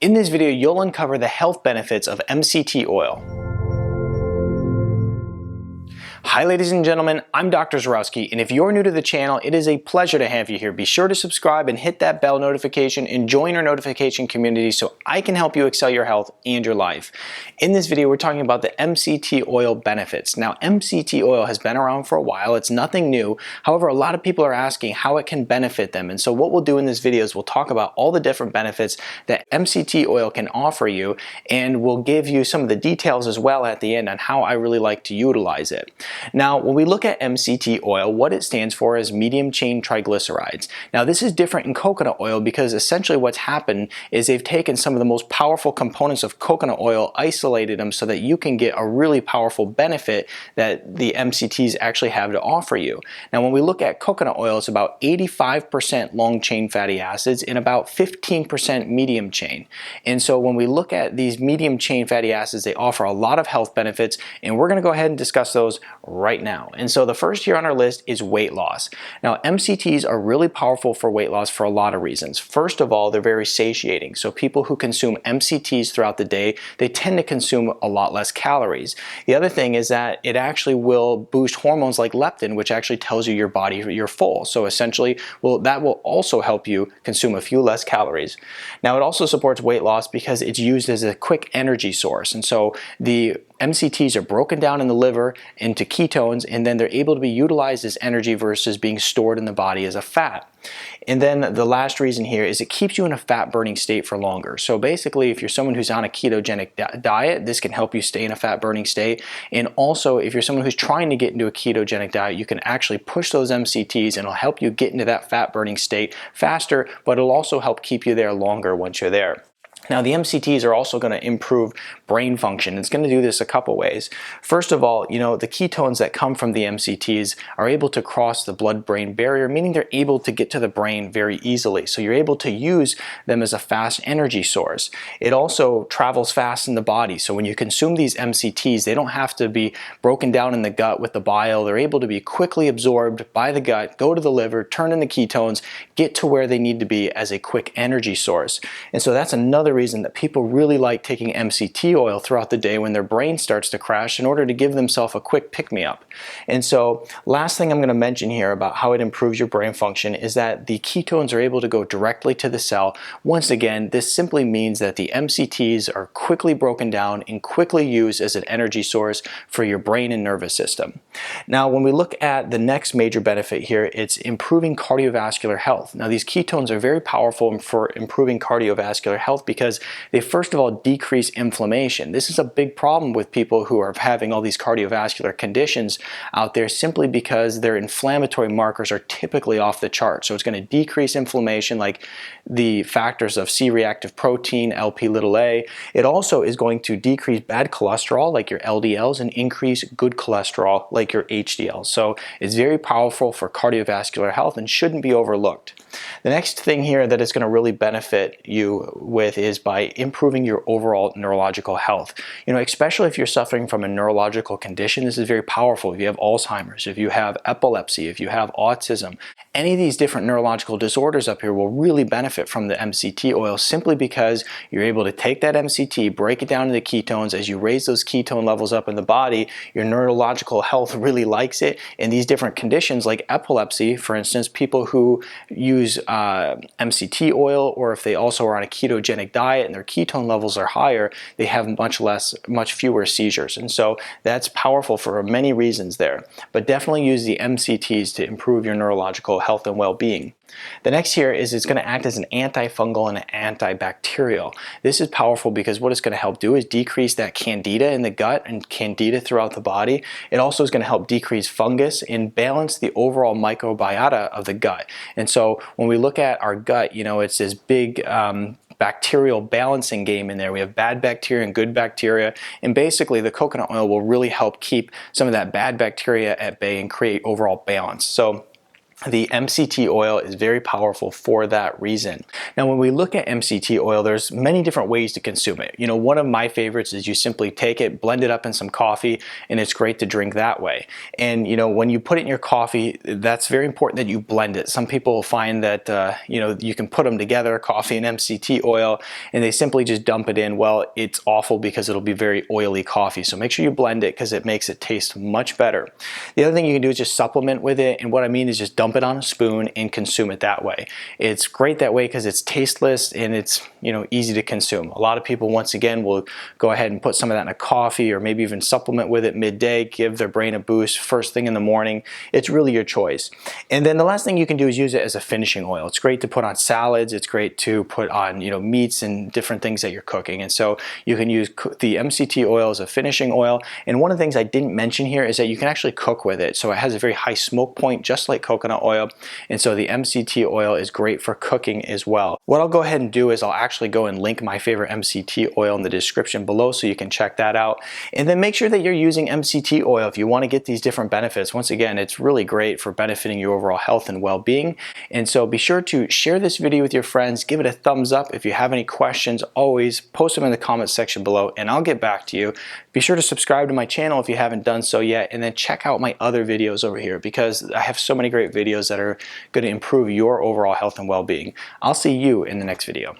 In this video, you'll uncover the health benefits of MCT oil. Hi ladies and gentlemen, I'm Dr. Zarowski, and if you're new to the channel, it is a pleasure to have you here. Be sure to subscribe and hit that bell notification and join our notification community so I can help you excel your health and your life. In this video, we're talking about the MCT oil benefits. Now, MCT oil has been around for a while. It's nothing new. However, a lot of people are asking how it can benefit them. And so what we'll do in this video is we'll talk about all the different benefits that MCT oil can offer you, and we'll give you some of the details as well at the end on how I really like to utilize it. Now, when we look at MCT oil, what it stands for is medium chain triglycerides. Now, this is different in coconut oil because essentially what's happened is they've taken some of the most powerful components of coconut oil, isolated them so that you can get a really powerful benefit that the MCTs actually have to offer you. Now, when we look at coconut oil, it's about 85% long chain fatty acids and about 15% medium chain. And so when we look at these medium chain fatty acids, they offer a lot of health benefits, and we're going to go ahead and discuss those right now. And so the first here on our list is weight loss. Now, MCTs are really powerful for weight loss for a lot of reasons. First of all, they're very satiating. So people who consume MCTs throughout the day, they tend to consume a lot less calories. The other thing is that it actually will boost hormones like leptin, which actually tells you your body you're full. So essentially, that will also help you consume a few less calories. Now, it also supports weight loss because it's used as a quick energy source. And so the MCTs are broken down in the liver into ketones, and then they're able to be utilized as energy versus being stored in the body as a fat. And then the last reason here is it keeps you in a fat burning state for longer. So basically, if you're someone who's on a ketogenic diet, this can help you stay in a fat burning state. And also, if you're someone who's trying to get into a ketogenic diet, you can actually push those MCTs and it'll help you get into that fat burning state faster, but it'll also help keep you there longer once you're there. Now, the MCTs are also going to improve brain function. It's going to do this a couple ways. First of all, the ketones that come from the MCTs are able to cross the blood-brain barrier, meaning they're able to get to the brain very easily. So you're able to use them as a fast energy source. It also travels fast in the body. So when you consume these MCTs, they don't have to be broken down in the gut with the bile. They're able to be quickly absorbed by the gut, go to the liver, turn into ketones, get to where they need to be as a quick energy source. And so that's another reason that people really like taking MCT oil throughout the day when their brain starts to crash in order to give themselves a quick pick-me-up. And so last thing I'm going to mention here about how it improves your brain function is that the ketones are able to go directly to the cell. Once again, this simply means that the MCTs are quickly broken down and quickly used as an energy source for your brain and nervous system. Now, when we look at the next major benefit here, it's improving cardiovascular health. Now, these ketones are very powerful for improving cardiovascular health because they first of all decrease inflammation. This is a big problem with people who are having all these cardiovascular conditions out there simply because their inflammatory markers are typically off the chart. So it's going to decrease inflammation like the factors of C-reactive protein, Lp(a). It also is going to decrease bad cholesterol like your LDLs and increase good cholesterol like your HDLs. So it's very powerful for cardiovascular health and shouldn't be overlooked. The next thing here that it's going to really benefit you with is by improving your overall neurological health. Especially if you're suffering from a neurological condition, this is very powerful. If you have Alzheimer's, if you have epilepsy, if you have autism, any of these different neurological disorders up here will really benefit from the MCT oil simply because you're able to take that MCT, break it down into ketones. As you raise those ketone levels up in the body, your neurological health really likes it. And these different conditions like epilepsy, for instance, people who use MCT oil, or if they also are on a ketogenic diet and their ketone levels are higher, they have much fewer seizures. And so that's powerful for many reasons there. But definitely use the MCTs to improve your neurological health and well-being. The next here is it's going to act as an antifungal and an antibacterial. This is powerful because what it's going to help do is decrease that candida in the gut and candida throughout the body. It also is going to help decrease fungus and balance the overall microbiota of the gut. And so when we look at our gut, it's this big bacterial balancing game in there. We have bad bacteria and good bacteria, and basically the coconut oil will really help keep some of that bad bacteria at bay and create overall balance. So the MCT oil is very powerful for that reason. Now, when we look at MCT oil, there's many different ways to consume it. You know, one of my favorites is you simply take it, blend it up in some coffee, and it's great to drink that way. And, you know, when you put it in your coffee, that's very important that you blend it. Some people find that, you know, you can put them together, coffee and MCT oil, and they simply just dump it in. Well, it's awful because it'll be very oily coffee. So make sure you blend it because it makes it taste much better. The other thing you can do is just supplement with it. And what I mean is just dump it on a spoon and consume it that way. It's great that way because it's tasteless and it's, you know, easy to consume. A lot of people, once again, will go ahead and put some of that in a coffee or maybe even supplement with it midday, give their brain a boost first thing in the morning. It's really your choice. And then the last thing you can do is use it as a finishing oil. It's great to put on salads. It's great to put on, you know, meats and different things that you're cooking. And so you can use the MCT oil as a finishing oil. And one of the things I didn't mention here is that you can actually cook with it. So it has a very high smoke point, just like coconut oil, and so the MCT oil is great for cooking as well. What I'll go ahead and do is I'll actually go and link my favorite MCT oil in the description below so you can check that out. And then make sure that you're using MCT oil if you want to get these different benefits. Once again, it's really great for benefiting your overall health and well-being. And so be sure to share this video with your friends, give it a thumbs up. If you have any questions, always post them in the comments section below and I'll get back to you. Be sure to subscribe to my channel if you haven't done so yet, and then check out my other videos over here because I have so many great videos that are going to improve your overall health and well-being. I'll see you in the next video.